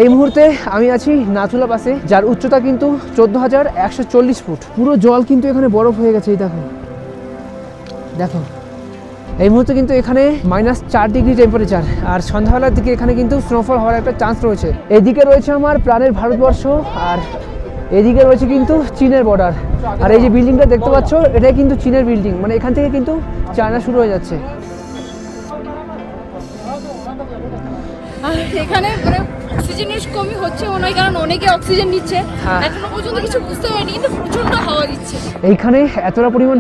এই মুহূর্তে আমি আছি নাথুলা পাসে, যার উচ্চতা কিন্তু 14,140 ফুট। পুরো জল কিন্তু এখানে বরফ হয়ে গেছে। এই দেখো দেখো, এই মুহূর্তে কিন্তু এখানে -4 ডিগ্রি টেম্পারেচার, আর সন্ধ্যাবেলার দিকে এখানে কিন্তু স্নোফল হওয়ার একটা চান্স রয়েছে। এদিকে রয়েছে আমার প্রাণের ভারতবর্ষ, আর এদিকে রয়েছে কিন্তু চীনের বর্ডার। আর এই যে বিল্ডিংটা দেখতে পাচ্ছ, এটাই কিন্তু চীনের বিল্ডিং, মানে এখান থেকে কিন্তু চায়না শুরু হয়ে যাচ্ছে। আর এখানে মানে অক্সিজেনের কমই হচ্ছে মনে হয়, কারণ অনেকে অক্সিজেন নিচ্ছে। এখনো পর্যন্ত কিছু বুঝতে পারিনি, কিন্তু প্রচন্ড হাওয়া দিচ্ছে। এইখানে এতটা পরিমাণ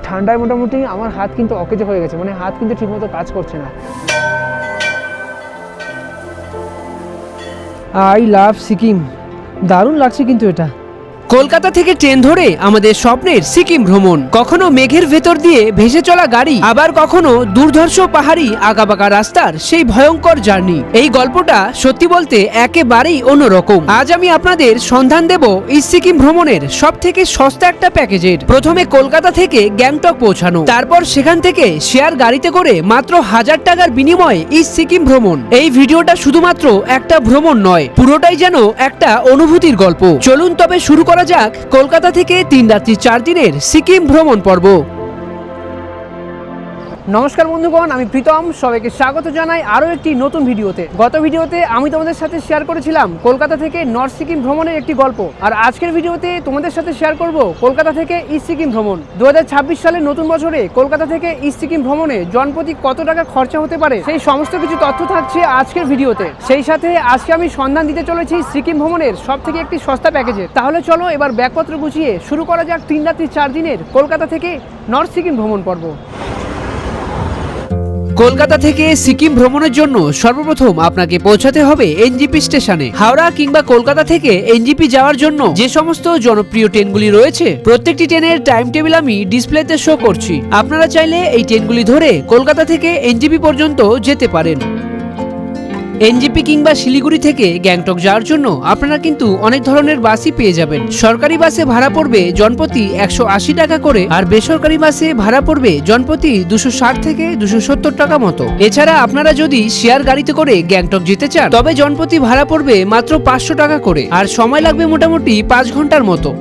ঠান্ডায় মোটামুটি আমার হাত কিন্তু অকেজ হয়ে গেছে, মানে হাত কিন্তু ঠিকমতো কাজ করছে না। আই লাভ সিকিম, দারুণ লাগছে কিন্তু এটা। কলকাতা থেকে ট্রেন ধরে আমাদের স্বপ্নের সিকিম ভ্রমণ, কখনো মেঘের ভেতর দিয়ে ভেসে চলা গাড়ি, আবার কখনো দুর্ধর্ষ পাহাড়ি আঁকাবাঁকা রাস্তার সেই ভয়ঙ্কর জার্নি। এই গল্পটা সত্যি বলতে একেবারেই অন্যরকম। আজ আমি আপনাদের সন্ধান দেব এই সিকিম ভ্রমণের সব থেকে সস্তা একটা প্যাকেজের। প্রথমে কলকাতা থেকে গ্যাংটক পৌঁছানো, তারপর সেখান থেকে শেয়ার গাড়িতে করে মাত্র 1000 টাকার বিনিময়ে এই সিকিম ভ্রমণ। এই ভিডিওটা শুধুমাত্র একটা ভ্রমণ নয়, পুরোটাই যেন একটা অনুভূতির গল্প। চলুন তবে শুরু করা যাক কলকাতা থেকে 3 রাত্রি 4 দিনের সিকিম ভ্রমণ পর্ব। নমস্কার বন্ধুগণ, আমি প্রীতম, সবাইকে স্বাগত জানাই আরও একটি নতুন ভিডিওতে। গত ভিডিওতে আমি তোমাদের সাথে শেয়ার করেছিলাম কলকাতা থেকে নর্থ সিকিম ভ্রমণের একটি গল্প, আর আজকের ভিডিওতে তোমাদের সাথে শেয়ার করব কলকাতা থেকে ইস্ট সিকিম ভ্রমণ। 2026 সালের নতুন বছরে কলকাতা থেকে ইস্ট সিকিম ভ্রমণে জনপ্রতি কত টাকা খরচা হতে পারে, সেই সমস্ত কিছু তথ্য থাকছে আজকের ভিডিওতে। সেই সাথে আজকে আমি সন্ধান দিতে চলেছি সিকিম ভ্রমণের সব থেকে একটি সস্তা প্যাকেজের। তাহলে চলো এবার ব্যাগপত্র গুছিয়ে শুরু করা যাক 3 রাত্রি 4 দিনের কলকাতা থেকে নর্থ সিকিম ভ্রমণ পর্ব। কলকাতা থেকে সিকিম ভ্রমণের জন্য সর্বপ্রথম আপনাকে পৌঁছাতে হবে এনজিপি স্টেশনে। হাওড়া কিংবা কলকাতা থেকে এনজিপি যাওয়ার জন্য যে সমস্ত জনপ্রিয় ট্রেনগুলি রয়েছে, প্রত্যেকটি ট্রেনের টাইম টেবিল আমি ডিসপ্লেতে শো করছি। আপনারা চাইলে এই ট্রেনগুলি ধরে কলকাতা থেকে এনজিপি পর্যন্ত যেতে পারেন। এনজিপি কিংবা শিলিগুড়ি থেকে গ্যাংটক যাওয়ার জন্য আপনারা কিন্তু অনেক ধরনের বাসই পেয়ে যাবেন। সরকারি বাসে ভাড়া পড়বে জনপ্রতি 180 টাকা করে, আর বেসরকারি বাসে ভাড়া পড়বে জনপ্রতি 260 থেকে 270 টাকা মতো। এছাড়া আপনারা যদি শেয়ার গাড়িতে করে গ্যাংটক যেতে চান, তবে জনপ্রতি ভাড়া পড়বে মাত্র 500 টাকা করে, আর সময় লাগবে মোটামুটি 5 ঘন্টার মতো।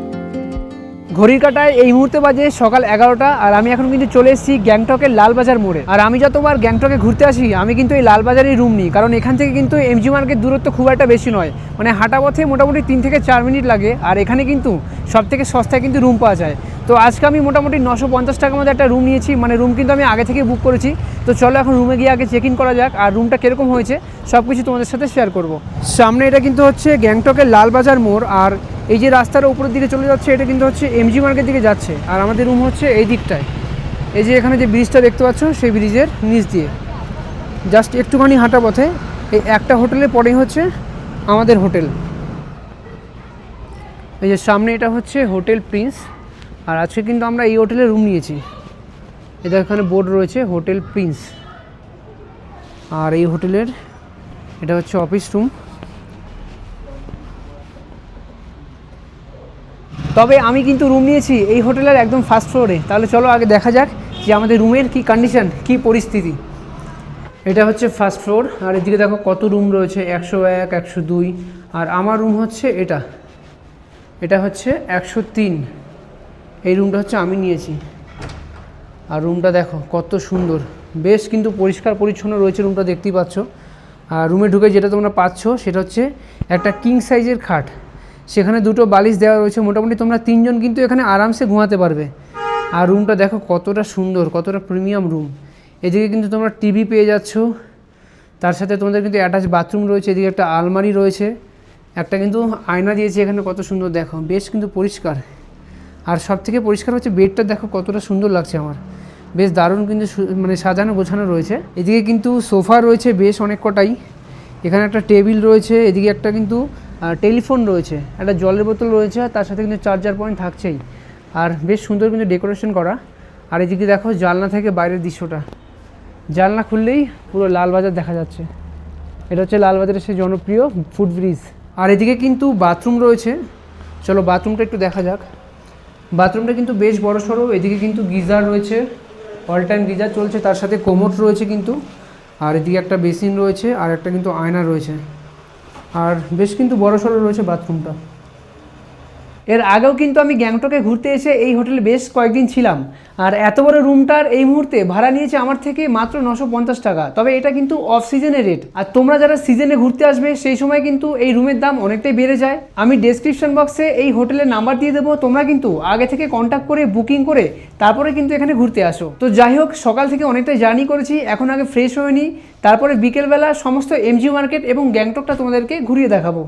ঘড়ির কাঁটায় এই মুহূর্তে বাজে সকাল 11টা, আর আমি এখন কিন্তু চলে এসেছি গ্যাংটকের লালবাজার মোড়ে। আর আমি যতবার গ্যাংটকে ঘুরতে আসি, আমি কিন্তু এই লালবাজারেই রুম নিই, কারণ এখান থেকে কিন্তু এমজি মার্কেট দূরত্ব খুব একটা বেশি নয়, মানে হাঁটা পথে মোটামুটি 3 থেকে 4 মিনিট লাগে। আর এখানে কিন্তু সব থেকে সস্তায় কিন্তু রুম পাওয়া যায়। তো আজকে আমি মোটামুটি 950 টাকার মধ্যে একটা রুম নিয়েছি, মানে রুম কিন্তু আমি আগে থেকে বুক করেছি। তো চলো এখন রুমে গিয়ে আগে চেক ইন করা যাক, আর রুমটা কীরকম হয়েছে সব কিছু তোমাদের সাথে শেয়ার করব। সামনে এটা কিন্তু হচ্ছে গ্যাংটকের লালবাজার মোড়, আর এই যে রাস্তার উপরের দিকে চলে যাচ্ছে এটা কিন্তু হচ্ছে এমজি মার্কেট দিকে যাচ্ছে। আর আমাদের রুম হচ্ছে এই দিকটায়, এই যে এখানে যে ব্রিজটা দেখতে পাচ্ছ, সেই ব্রিজের নিচ দিয়ে জাস্ট একটুখানি হাঁটা পথে এই একটা হোটেলের পরেই হচ্ছে আমাদের হোটেল। এই যে সামনে এটা হচ্ছে হোটেল প্রিন্স, আর আজকে কিন্তু আমরা এই হোটেলে রুম নিয়েছি। এটা এখানে বোর্ড রয়েছে হোটেল প্রিন্স, আর এই হোটেলের এটা হচ্ছে অফিস রুম। তবে আমি কিন্তু রুম নিয়েছি এই হোটেলের একদম ফার্স্ট ফ্লোরে। তাহলে চলো আগে দেখা যাক যে আমাদের রুমের কি কন্ডিশন, কি পরিস্থিতি। এটা হচ্ছে ফার্স্ট ফ্লোর, আর এদিকে দেখো কত রুম রয়েছে, 101, 102, আর আমার রুম হচ্ছে এটা হচ্ছে 103। এই রুমটা হচ্ছে আমি নিয়েছি। আর রুমটা দেখো কত সুন্দর, বেশ কিন্তু পরিষ্কার পরিচ্ছন্ন রয়েছে রুমটা, দেখতেই পাচ্ছ। আর রুমে ঢুকে যেটা তোমরা পাচ্ছ সেটা হচ্ছে একটা কিং সাইজের খাট, সেখানে 2টো বালিশ দেওয়া রয়েছে। মোটামুটি তোমরা 3 জন কিন্তু এখানে আরামসে ঘুমাতে পারবে। আর রুমটা দেখো কতটা সুন্দর, কতটা প্রিমিয়াম রুম। এদিকে কিন্তু তোমরা টিভি পেয়ে যাচ্ছ, তার সাথে তোমাদের কিন্তু অ্যাটাচ বাথরুম রয়েছে। এদিকে একটা আলমারি রয়েছে, একটা কিন্তু আয়না দিয়েছে এখানে, কত সুন্দর দেখো, বেশ কিন্তু পরিষ্কার। আর সব থেকে পরিষ্কার হচ্ছে বেডটা দেখো কতটা সুন্দর লাগছে আমার, বেশ দারুণ কিন্তু মানে সাজানো গোছানো রয়েছে। এদিকে কিন্তু সোফা রয়েছে বেশ অনেক কটাই, এখানে একটা টেবিল রয়েছে, এদিকে একটা কিন্তু টেলিফোন রয়েছে, একটা জলের বোতল রয়েছে, আর তার সাথে কিন্তু চার্জার পয়েন্ট থাকছেই। আর বেশ সুন্দর কিন্তু ডেকোরেশন করা। আর এদিকে দেখো জানলা থেকে বাইরের দৃশ্যটা, জানলা খুললেই পুরো লালবাজার দেখা যাচ্ছে। এটা হচ্ছে লালবাজারের সেই জনপ্রিয় ফুট ব্রিজ। আর এদিকে কিন্তু বাথরুম রয়েছে, চলো বাথরুমটা একটু দেখা যাক। বাথরুমটা কিন্তু বেশ বড় সড়ো। এদিকে কিন্তু গিজার রয়েছে, অল টাইম গিজার চলছে, তার সাথে কোমোড রয়েছে কিন্তু। আর এদিকে একটা বেসিন রয়েছে, আর একটা কিন্তু আয়না রয়েছে। আর বেশ কিন্তু বড়সড় রয়েছে বাথরুমটা। এর আগেও কিন্তু আমি গ্যাংটকে ঘুরতে এসে এই হোটেলে বেশ কয়েকদিন ছিলাম, আর এত বড় রুমটার এই মুহূর্তে ভাড়া নিয়েছে আমার থেকে মাত্র 950 টাকা। তবে এটা কিন্তু অফ সিজনের রেট, আর তোমরা যারা সিজনে ঘুরতে আসবে সেই সময় কিন্তু এই রুমের দাম অনেকটাই বেড়ে যায়। আমি ডেসক্রিপশন বক্সে এই হোটেলের নাম্বার দিয়ে দেবো, তোমরা কিন্তু আগে থেকে কন্ট্যাক্ট করে বুকিং করে তারপরে কিন্তু এখানে ঘুরতে আসো। তো যাই হোক, সকাল থেকে অনেকটাই জার্নি করেছি, এখন আগে ফ্রেশ হয়ে নিই, তারপরে বিকেলবেলা সমস্ত এমজি মার্কেট এবং গ্যাংটকটা তোমাদেরকে ঘুরিয়ে দেখাবো।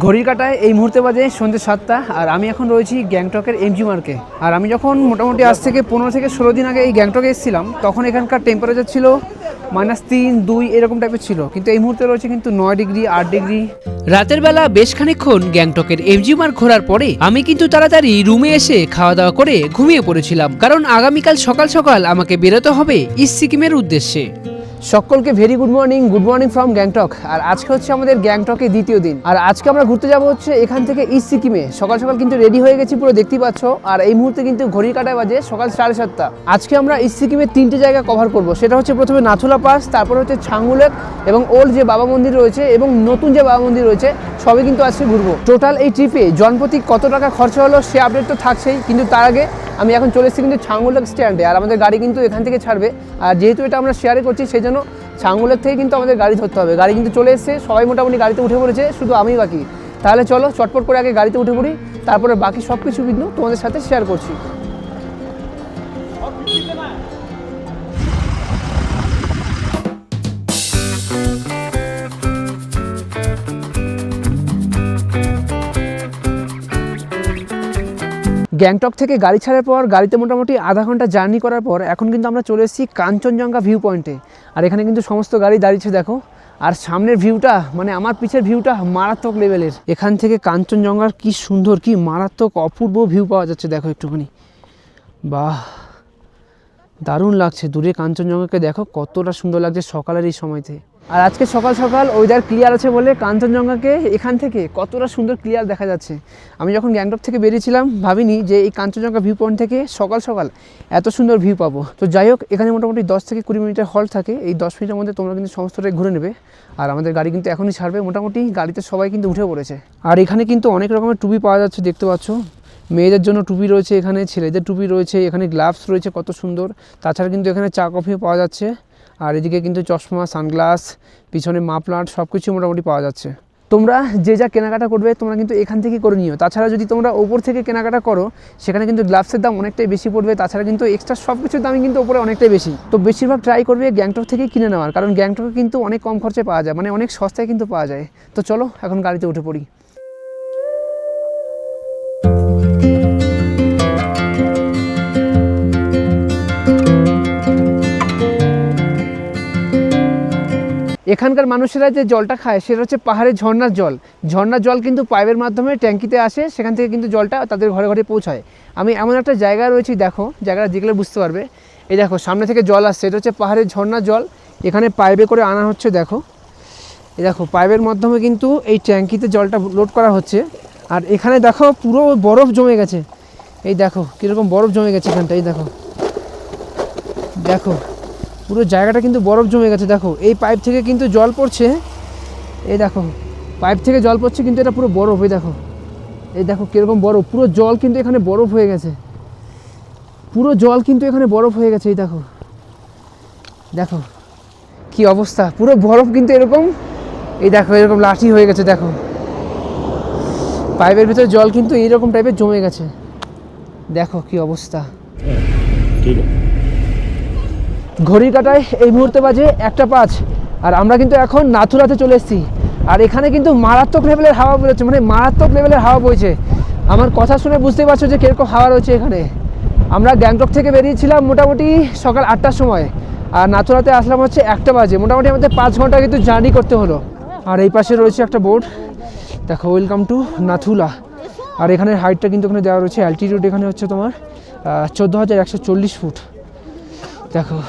ঘড়ির কাঁটায় এই মুহূর্তে বাজে সন্ধ্যে 7টা, আর আমি এখন রয়েছি গ্যাংটকের এমজি মার্কে। আর আমি যখন মোটামুটি আজ থেকে 15 থেকে 16 দিন আগে এই গ্যাংটকে এসেছিলাম, তখন এখানকার টেম্পারেচার ছিল -3, 2 এরকম টাইপের ছিল, কিন্তু এই মুহূর্তে রয়েছে কিন্তু 9 ডিগ্রি, 8 ডিগ্রি। রাতের বেলা বেশ খানিকক্ষণ গ্যাংটকের এমজি মার্ক ঘোরার পরে আমি কিন্তু তাড়াতাড়ি রুমে এসে খাওয়া দাওয়া করে ঘুমিয়ে পড়েছিলাম, কারণ আগামীকাল সকাল সকাল আমাকে বেরোতে হবে ইস্ট সিকিমের উদ্দেশ্যে। সকলকে very good morning from Gangtok. আর আজকে হচ্ছে আমাদের গ্যাংটকে দ্বিতীয় দিন, আর আজকে আমরা ঘুরতে যাব হচ্ছে এখান থেকে ইস্ট সিকিমে। সকাল সকাল কিন্তু রেডি হয়ে গেছি পুরো, দেখতেই পাচ্ছ। আর এই মুহূর্তে কিন্তু ঘড়ির কাঁটায় বাজে সকাল 7:30। আজকে আমরা ইস্ট সিকিমের 3টে জায়গা কভার করব। সেটা হচ্ছে প্রথমে নাথুলা পাস, তারপর হচ্ছে ছাঙ্গু লেক এবং ওল্ড যে বাবা মন্দির রয়েছে এবং নতুন যে বাবা মন্দির রয়েছে, সবই কিন্তু আজকে ঘুরবো। টোটাল এই ট্রিপে জনপ্রতি কত টাকা খরচা হলো সে আপডেট তো থাকছেই, কিন্তু তার আগে আমি এখন চলে এসেছি কিন্তু ছাঙ্গু লেক স্ট্যান্ডে, আর আমাদের গাড়ি কিন্তু এখান থেকে ছাড়বে। আর যেহেতু এটা আমরা শেয়ারে করছি, সেই জন্য ছাঙ্গু লেক থেকে কিন্তু আমাদের গাড়ি ধরতে হবে। গাড়ি কিন্তু চলে এসেছে, সবাই মোটামুটি গাড়িতে উঠে পড়েছে, শুধু আমি বাকি। তাহলে চলো চটপট করে আগে গাড়িতে উঠে পড়ি, তারপরে বাকি সব কিছু কিন্তু তোমাদের সাথে শেয়ার করছি। গ্যাংটক থেকে গাড়ি ছাড়ার পর গাড়িতে মোটামুটি আধা ঘন্টা জার্নি করার পর এখন কিন্তু আমরা চলে এসেছি কাঞ্চনজঙ্ঘা ভিউ পয়েন্টে। আর এখানে কিন্তু সমস্ত গাড়ি দাঁড়িয়েছে দেখো, আর সামনের ভিউটা মানে আমার পিছের ভিউটা মারাত্মক লেভেলের। এখান থেকে কাঞ্চনজঙ্ঘার কি সুন্দর, কি মারাত্মক অপূর্ব ভিউ পাওয়া যাচ্ছে দেখো একটুখানি। বাহ, দারুণ লাগছে। দূরে কাঞ্চনজঙ্ঘাকে দেখো কতটা সুন্দর লাগছে সকালের এই সময়তে। আর আজকে সকাল সকাল ওয়েদার ক্লিয়ার আছে বলে কাঞ্চনজঙ্ঘাকে এখান থেকে কতটা সুন্দর ক্লিয়ার দেখা যাচ্ছে। আমি যখন গ্যাংটক থেকে বেরিয়েছিলাম ভাবিনি যে এই কাঞ্চনজঙ্ঘা ভিউ পয়েন্ট থেকে সকাল সকাল এত সুন্দর ভিউ পাবো। তো যাই হোক, এখানে মোটামুটি 10 থেকে 20 মিনিটের হল্ট থাকে। এই 10 মিনিটের মধ্যে তোমরা কিন্তু সমস্তটাই ঘুরে নেবে। আর আমাদের গাড়ি কিন্তু এখনই ছাড়বে, মোটামুটি গাড়িতে সবাই কিন্তু উঠে পড়েছে। আর এখানে কিন্তু অনেক রকমের টুপি পাওয়া যাচ্ছে, দেখতে পাচ্ছ। মেয়েদের জন্য টুপি রয়েছে এখানে, ছেলেদের টুপি রয়েছে এখানে, গ্লাভস রয়েছে কত সুন্দর। তাছাড়া কিন্তু এখানে চা কফিও পাওয়া যাচ্ছে। আর এদিকে কিন্তু চশমা, সানগ্লাস, পিছনে মাফলার সব কিছু মোটামুটি পাওয়া যাচ্ছে। তোমরা যে যা কেনাকাটা করবে তোমরা কিন্তু এখান থেকে করে নিও। তাছাড়া যদি তোমরা ওপর থেকে কেনাকাটা করো সেখানে কিন্তু গ্লাভসের দাম অনেকটাই বেশি পড়বে। তাছাড়া কিন্তু এক্সট্রা সব কিছুর দামই কিন্তু ওপরে অনেকটাই বেশি। তো বেশিরভাগ ট্রাই করবে গ্যাংটক থেকেই কিনে নেওয়ার, কারণ গ্যাংটকে কিন্তু অনেক কম খরচে পাওয়া যায়, মানে অনেক সস্তায় কিন্তু পাওয়া যায়। তো চলো এখন গাড়িতে উঠে পড়ি। এখানকার মানুষেরা যে জলটা খায় সেটা হচ্ছে পাহাড়ের ঝর্ণার জল। ঝর্ণার জল কিন্তু পাইপের মাধ্যমে ট্যাঙ্কিতে আসে, সেখান থেকে কিন্তু জলটা তাদের ঘরে ঘরে পৌঁছায়। আমি এমন একটা জায়গায় রয়েছি, দেখো জায়গাটা দেখলে বুঝতে পারবে। এই দেখো সামনে থেকে জল আসছে, এটা হচ্ছে পাহাড়ের ঝর্ণার জল। এখানে পাইপে করে আনা হচ্ছে, দেখো এই দেখো পাইপের মাধ্যমে কিন্তু এই ট্যাঙ্কিতে জলটা লোড করা হচ্ছে। আর এখানে দেখো পুরো বরফ জমে গেছে, এই দেখো কীরকম বরফ জমে গেছে এখানটা। এই দেখো দেখো পুরো জায়গাটা কিন্তু বরফ জমে গেছে। দেখো এই পাইপ থেকে কিন্তু জল পড়ছে, এই দেখো পাইপ থেকে জল পড়ছে, কিন্তু এটা পুরো বরফ। এই দেখো কীরকম বরফ, পুরো জল কিন্তু এখানে বরফ হয়ে গেছে, পুরো জল কিন্তু এখানে বরফ হয়ে গেছে। এই দেখো দেখো কি অবস্থা, পুরো বরফ কিন্তু এরকম, এই দেখো এরকম লাঠি হয়ে গেছে। দেখো পাইপের ভিতরে জল কিন্তু এইরকম টাইপের জমে গেছে, দেখো কি অবস্থা। ঘড়ির কাঁটায় এই মুহূর্তে বাজে 1:05, আর আমরা কিন্তু এখন নাথুলাতে চলে এসেছি। আর এখানে কিন্তু মারাত্মক লেভেলের হাওয়া বলেছে, মানে মারাত্মক লেভেলের হাওয়া বইছে। আমার কথা শুনে বুঝতেই পারছো যে কীরকম হাওয়া রয়েছে এখানে। আমরা গ্যাংটক থেকে বেরিয়েছিলাম মোটামুটি সকাল 8টার সময়, আর নাথুলাতে আসলাম হচ্ছে 1টা বাজে। মোটামুটি আমাদের 5 ঘন্টা কিন্তু জার্নি করতে হলো। আর এই পাশে রয়েছে একটা বোর্ড, দেখো ওয়েলকাম টু নাথুলা। আর এখানে হাইটটা কিন্তু এখানে দেওয়া রয়েছে, অ্যালটিটিউড এখানে হচ্ছে তোমার 14,140 ফুট, দেখো।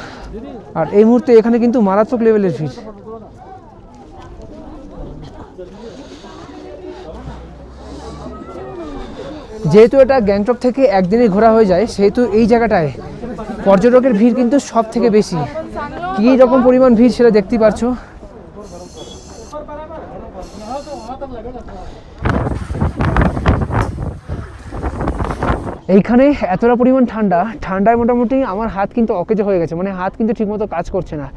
আর এই মুহূর্তে এখানে কিন্তু মারাত্মক লেভেলের ভিড়। যেহেতু এটা গ্যাংটক থেকে একদিনে ঘোরা হয়ে যায়, সেহেতু এই জায়গাটায় পর্যটকের ভিড় কিন্তু সব থেকে বেশি। কী রকম পরিমাণ ভিড় সেটা দেখতেই পারছো। এইখানে এতটা পরিমাণ ঠান্ডায় মোটামুটি আমার হাত কিন্তু অকেজো হয়ে গেছে, মানে হাত কিন্তু ঠিকমতো কাজ করছে না।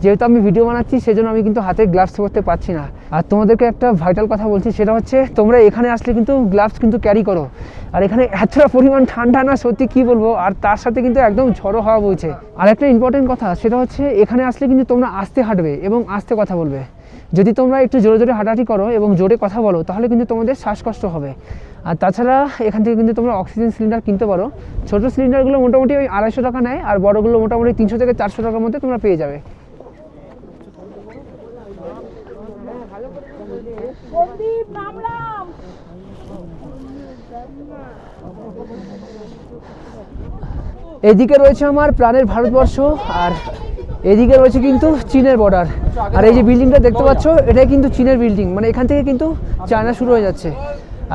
যেহেতু আমি ভিডিও বানাচ্ছি সেজন্য আমি কিন্তু হাতে গ্লাভস পরতে পারছি না। আর তোমাদেরকে একটা ভাইটাল কথা বলছি, সেটা হচ্ছে তোমরা এখানে আসলে কিন্তু গ্লাভস কিন্তু ক্যারি করো। আর এখানে এতটা পরিমাণ ঠান্ডা না, সত্যি কি বলবো, আর তার সাথে কিন্তু একদম ঝড়ো হাওয়া বইছে। আর একটা ইম্পর্টেন্ট কথা, সেটা হচ্ছে এখানে আসলে কিন্তু তোমরা আস্তে হাঁটবে এবং আস্তে কথা বলবে। যদি তোমরা একটু জোরে জোরে হাঁটাহাঁটি করো এবং জোরে কথা বলো তাহলে কিন্তু তোমাদের শ্বাসকষ্ট হবে। আর তাছাড়া এখান থেকে কিন্তু তোমরা অক্সিজেন সিলিন্ডার কিনতে পারো। ছোটো সিলিন্ডারগুলো মোটামুটি ওই 250 টাকা নেয়, আর বড়গুলো মোটামুটি 300 থেকে 400 টাকার মধ্যে তোমরা পেয়ে যাবে। এদিকে রয়েছে আমার প্রাণের ভারতবর্ষ, আর এদিকে রয়েছে কিন্তু চীনের বর্ডার। আর এই যে বিল্ডিংটা দেখতে পাচ্ছ, এটাই কিন্তু চীনের বিল্ডিং, মানে এখান থেকে কিন্তু চায়না শুরু হয়ে যাচ্ছে।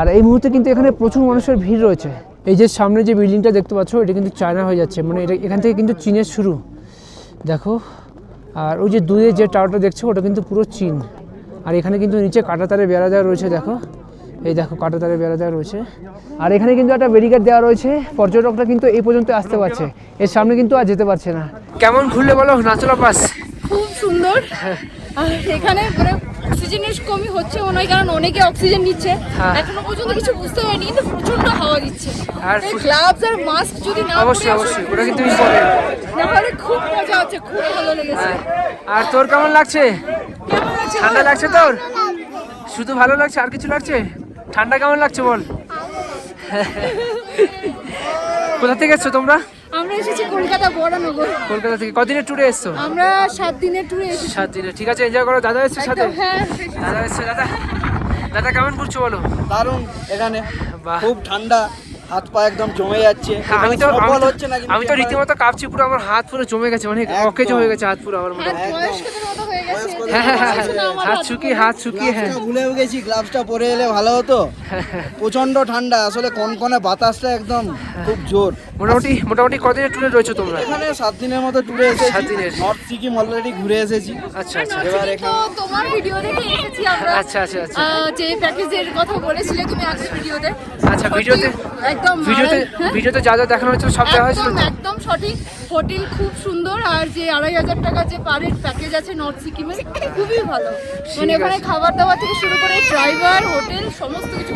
আর এই মুহূর্তে কিন্তু এখানে প্রচুর মানুষের ভিড় রয়েছে। এই যে সামনে যে বিল্ডিংটা দেখতে পাচ্ছ, এটা কিন্তু চায়না হয়ে যাচ্ছে, মানে এটা এখান থেকে কিন্তু চীনের শুরু, দেখো। আর ওই যে দূরে যে টাওয়ারটা দেখছো, ওটা কিন্তু পুরো চীন। আর এখানে কিন্তু নিচে কাঁটাতারে বেড়া দেওয়া রয়েছে, দেখো, এই দেখো কাঁটাতারে বেড়া দেওয়া রয়েছে। আর এখানে কিন্তু একটা ব্যারিকেড দেওয়া রয়েছে, পর্যটকরা কিন্তু এই পর্যন্ত আসতে পারছে, এর সামনে কিন্তু আর যেতে পারছে না। কেমন ঘুরলে বলো নাথুলা পাস? খুব সুন্দর। আর এখানে মানে অক্সিজেনের কমই হচ্ছে মনে হয়, কারণ অনেকে অক্সিজেন নিচ্ছে। এখনো পর্যন্ত কিছু বুঝতে পারিনি, কিন্তু প্রচন্ড হাওয়া দিচ্ছে। আর গ্লাভস আর মাস্ক যদি না অবশ্যই অবশ্যই ওটা কিন্তু ইম্পর্টেন্ট। তাহলে খুব মজা হচ্ছে, খুব ভালো লেগেছে। আর তোর কেমন লাগছে? কেমন লাগছে? ঠান্ডা লাগছে তোর? শুধু ভালো লাগছে, আর কিছু লাগছে? ঠান্ডা কেমন লাগছে বল? কোথা থেকে এসছো তোমরা? আমরা এসেছি কলকাতা বরানগর। কলকাতা থেকে কদিনের ট্যুরে এসছো? আমরা 7 দিনের ট্যুরে এসেছি। 7 দিনের, ঠিক আছে, এনজয় করো। দাদা এসছে সাথে? হ্যাঁ। দাদা এসছে। দাদা কেমন ঘুরছো বলো? দারুণ, এখানে বাহ। খুব ঠান্ডা, হাত পা একদম জমে যাচ্ছে। আমি তো রীতিমতো কাঁপছি পুরো, আমার হাত পুরো জমে গেছে, মানে অকেজো হয়ে গেছে হাত পুরো আমার মনে হয়। বয়স্কদের মতো হয়ে গেছে। হাত শুকিয়ে হ্যাঁ। ভুলেও গেছি, গ্লাভসটা পরে এলে ভালো হতো। প্রচন্ড ঠান্ডা, আসলে কনকনে বাতাসটা একদম খুব জোর। মোটামুটি কদিনের ট্যুরে রয়েছে তোমরা? এখানে 7 দিনের মতো ট্যুরে এসেছি। 7 দিনের। নর্থ সিকিম অলরেডি ঘুরে এসেছি। আচ্ছা আচ্ছা। এবার তো তোমার ভিডিও দেখে এসেছি আমরা। আচ্ছা আচ্ছা আচ্ছা। যে প্যাকেজের কথা বলেছিলে তুমি আগের ভিডিওতে। আচ্ছা, ভিডিওতে যা যা দেখানো হয়েছিল সব দেওয়া হয়েছিল তো? একদম সঠিক। হোটেল খুব সুন্দর, আর যে 2500 টাকা যে পার হেড প্যাকেজ আছে নর্থ সিকিমে, খুবই ভালো। মানে ওখানে খাবার দাবার থেকে শুরু করে ড্রাইভার, হোটেল সমস্ত কিছু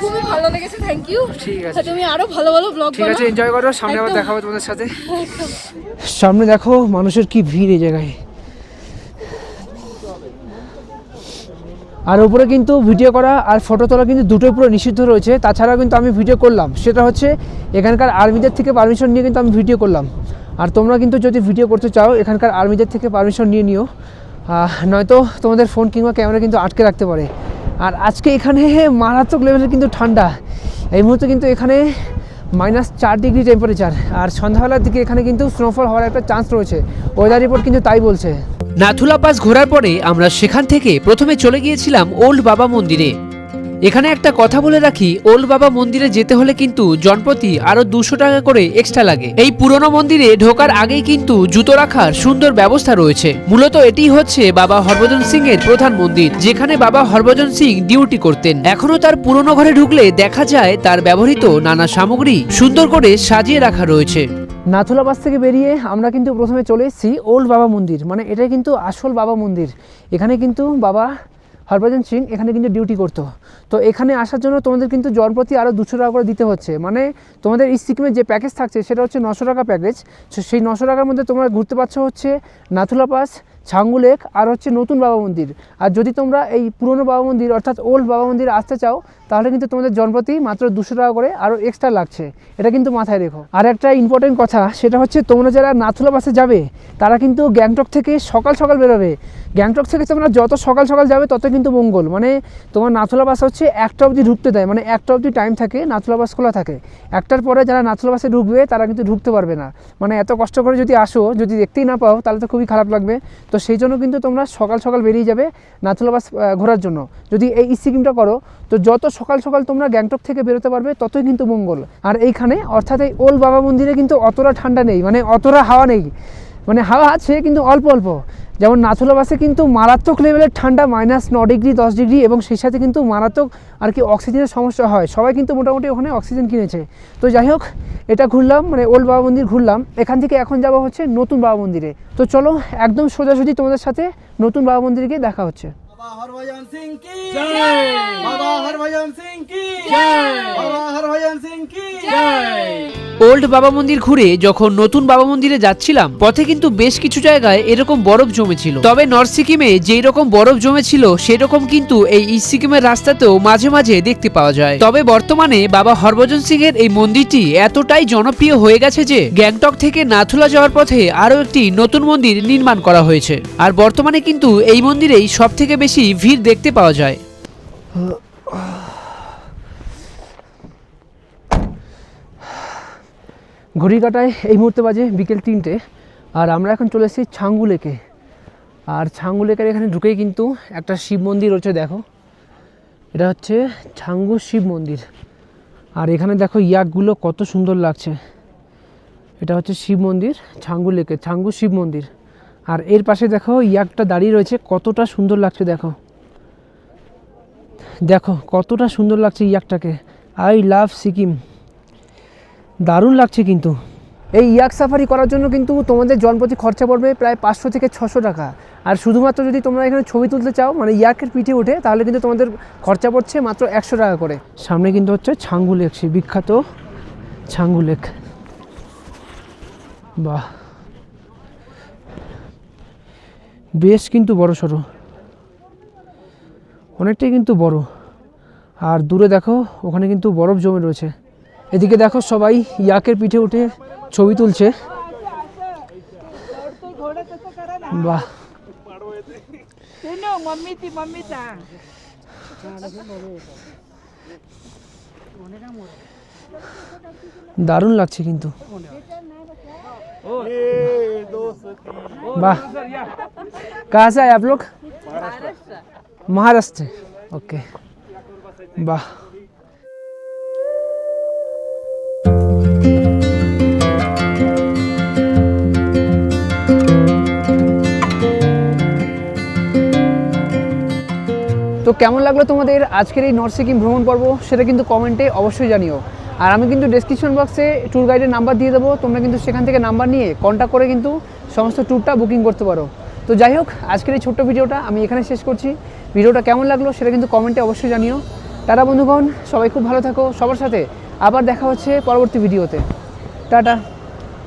খুবই ভালো লেগেছে। Thank you. ঠিক আছে, তুমি আরো ভালো ভালো ব্লগ ঠিক আছে, এনজয় করো। সামনে আবার একদম। দেখা হবে তোমাদের সাথে। সামনে দেখো মানুষের কি ভিড় এই জায়গায়। আর উপরে কিন্তু ভিডিও করা আর ফটো তোলা কিন্তু দুটোই পুরো নিষিদ্ধ রয়েছে। তাছাড়াও কিন্তু আমি ভিডিও করলাম, সেটা হচ্ছে এখানকার আর্মিদের থেকে পারমিশন নিয়ে কিন্তু আমি ভিডিও করলাম। আর তোমরা কিন্তু যদি ভিডিও করতে চাও এখানকার আর্মিদের থেকে পারমিশন নিয়ে নিও, নয়তো তোমাদের ফোন কিংবা ক্যামেরা কিন্তু আটকে রাখতে পারে। আর আজকে এখানে মারাত্মক লেভেলের কিন্তু ঠান্ডা। এই মুহূর্তে কিন্তু এখানে -4 ডিগ্রি টেম্পারেচার, আর সন্ধ্যাবেলার দিকে এখানে কিন্তু স্নোফল হওয়ার একটা চান্স রয়েছে। ওয়েদার রিপোর্ট কিন্তু তাই বলছে। নাথুলা পাস ঘোরার পরে আমরা সেখান থেকে প্রথমে চলে গিয়েছিলাম ওল্ড বাবা মন্দিরে। এখানে একটা কথা বলে রাখি, ওল্ড বাবা মন্দিরে যেতে হলে কিন্তু জনপ্রতি আরো 200 টাকা করে এক্সট্রা লাগে। এই পুরনো মন্দিরে ঢোকার আগেই কিন্তু জুতো রাখার সুন্দর ব্যবস্থা রয়েছে। মূলত এটি হচ্ছে বাবা হরভজন সিং এর প্রধান মন্দির, যেখানে বাবা হরভজন সিং ডিউটি করতেন। এখনো তার পুরনো ঘরে ঢুকলে দেখা যায় তার ব্যবহৃত নানা সামগ্রী সুন্দর করে সাজিয়ে রাখা রয়েছে। নাথুলা পাস থেকে বেরিয়ে আমরা কিন্তু প্রথমে চলে এসেছি ওল্ড বাবা মন্দির, মানে এটাই কিন্তু আসল বাবা মন্দির। এখানে কিন্তু বাবা হরভজন সিং এখানে কিন্তু ডিউটি করতো। তো এখানে আসার জন্য তোমাদের কিন্তু জনপ্রতি আরও 200 টাকা করে দিতে হচ্ছে। মানে তোমাদের এই সিকিমের যে প্যাকেজ থাকছে সেটা হচ্ছে 900 টাকা প্যাকেজ। সেই 900 টাকার মধ্যে তোমরা ঘুরতে পারছো হচ্ছে নাথুলা পাস, ছাঙ্গু লেক আর হচ্ছে নতুন বাবা মন্দির। আর যদি তোমরা এই পুরনো বাবা মন্দির অর্থাৎ ওল্ড বাবা মন্দিরে আসতে চাও তাহলে কিন্তু তোমাদের জনপ্রতি মাত্র 200 টাকা করে আরও এক্সট্রা লাগছে, এটা কিন্তু মাথায় রেখো। আর একটা ইম্পর্টেন্ট কথা, সেটা হচ্ছে তোমরা যারা নাথুলা পাসে যাবে তারা কিন্তু গ্যাংটক থেকে সকাল সকাল বেরোবে। গ্যাংটক থেকে তোমরা যত সকাল সকাল যাবে তত কিন্তু মঙ্গল। মানে তোমার নাথুলা পাস হচ্ছে 1টা অবধি ঢুকতে দেয়, মানে 1টা অবধি টাইম থাকে, নাথুলা পাস খোলা থাকে। 1টার পরে যারা নাথুলা পাসে ঢুকবে তারা কিন্তু ঢুকতে পারবে না। মানে এত কষ্ট করে যদি আসো, যদি দেখতেই না পাও তাহলে তো খুবই খারাপ লাগবে। তো সেই জন্য কিন্তু তোমরা সকাল সকাল বেরিয়ে যাবে নাথুলা পাস ঘোরার জন্য। যদি এই স্কিমটা করো তো যত সকাল সকাল তোমরা গ্যাংটক থেকে বেরোতে পারবে ততই কিন্তু মঙ্গল। আর এইখানে অর্থাৎ এই ওল্ড বাবা মন্দিরে কিন্তু অতটা ঠান্ডা নেই, মানে অতটা হাওয়া নেই, মানে হাওয়া আছে কিন্তু অল্প অল্প। যেমন নাথুলা বাসে কিন্তু মারাত্মক লেভেলের ঠান্ডা, -9 ডিগ্রি 10 ডিগ্রি, এবং সেই সাথে কিন্তু মারাত্মক আর কি অক্সিজেনের সমস্যা হয়। সবাই কিন্তু মোটামুটি ওখানে অক্সিজেন কিনেছে। তো যাই হোক, এটা ঘুরলাম, মানে ওল্ড বাবা মন্দির ঘুরলাম। এখান থেকে এখন যাবো হচ্ছে নতুন বাবা মন্দিরে। তো চলো একদম সোজাসুজি তোমাদের সাথে নতুন বাবা মন্দিরে গিয়ে দেখা হচ্ছে। বাবা হরভজন সিং কি জয়, বাবা হরভজন সিং কি জয়, বাবা হরভজন সিং কি জয়। ওল্ড বাবা মন্দির ঘুরে যখন নতুন বাবা মন্দিরে যাচ্ছিলাম, পথে কিন্তু বেশ কিছু জায়গায় এরকম বরফ জমেছিল। তবে নর্থ সিকিমে যেই রকম বরফ জমেছিল সেরকম কিন্তু এই ইস্ট সিকিমের রাস্তাতেও মাঝে মাঝে দেখতে পাওয়া যায়। তবে বর্তমানে বাবা হরভজন সিং এর এই মন্দিরটি এতটাই জনপ্রিয় হয়ে গেছে যে গ্যাংটক থেকে নাথুলা যাওয়ার পথে আরো একটি নতুন মন্দির নির্মাণ করা হয়েছে। আর বর্তমানে কিন্তু এই মন্দিরেই সব থেকে বেশি ভিড় দেখতে পাওয়া যায়। ঘড়ি কাটায় এই মুহূর্তে বাজে বিকেল 3টে, আর আমরা এখন চলে এসেছি ছাঙ্গু লেকে। আর ছাঙ্গু লেকের এখানে ঢুকেই কিন্তু একটা শিব মন্দির রয়েছে, দেখো এটা হচ্ছে ছাঙ্গু শিব মন্দির। আর এখানে দেখো ইয়াকগুলো কত সুন্দর লাগছে। এটা হচ্ছে শিব মন্দির ছাঙ্গু লেকে, ছাঙ্গু শিব মন্দির। আর এর পাশে দেখো ইয়াকটা দাঁড়িয়ে রয়েছে, কতটা সুন্দর লাগছে। দেখো দেখো কতটা সুন্দর লাগছে ইয়াকটাকে। আই লাভ সিকিম, দারুণ লাগছে। কিন্তু এই ইয়াক সাফারি করার জন্য কিন্তু তোমাদের জনপ্রতি খরচা পড়বে প্রায় 500 থেকে 600 টাকা। আর শুধুমাত্র যদি তোমরা এখানে ছবি তুলতে চাও, মানে ইয়াকের পিঠে উঠে, তাহলে কিন্তু তোমাদের খরচা পড়ছে মাত্র 100 টাকা করে। সামনে কিন্তু হচ্ছে ছাঙ্গু লেক, সেই বিখ্যাত ছাঙ্গু লেক। বাহ, বেশ কিন্তু বড় সড়ো, অনেকটাই কিন্তু বড়। আর দূরে দেখো ওখানে কিন্তু বরফ জমে রয়েছে। এদিকে দেখো সবাই ইয়াকের পিঠে উঠে ছবি তুলছে। বাহ, দারুণ লাগছে কিন্তু। वाह, कहाँ से आए आप लोग? महाराष्ट्र। ओके, वाह। তো কেমন লাগলো তোমাদের আজকের এই নর্থ সিকিম ভ্রমণ পর্ব, সেটা কিন্তু কমেন্টে অবশ্যই জানিও। আর আমি কিন্তু ডেসক্রিপশন বক্সে ট্যুর গাইডের নাম্বার দিয়ে দেবো, তোমরা কিন্তু সেখান থেকে নাম্বার নিয়ে কন্ট্যাক্ট করে কিন্তু সমস্ত ট্যুরটা বুকিং করতে পারো। তো যাই হোক, আজকের এই ছোট্ট ভিডিওটা আমি এখানে শেষ করছি। ভিডিওটা কেমন লাগলো সেটা কিন্তু কমেন্টে অবশ্যই জানিও। টাটা বন্ধুগণ, সবাই খুব ভালো থাকো, সবার সাথে আবার দেখা হচ্ছে পরবর্তী ভিডিওতে। টাটা।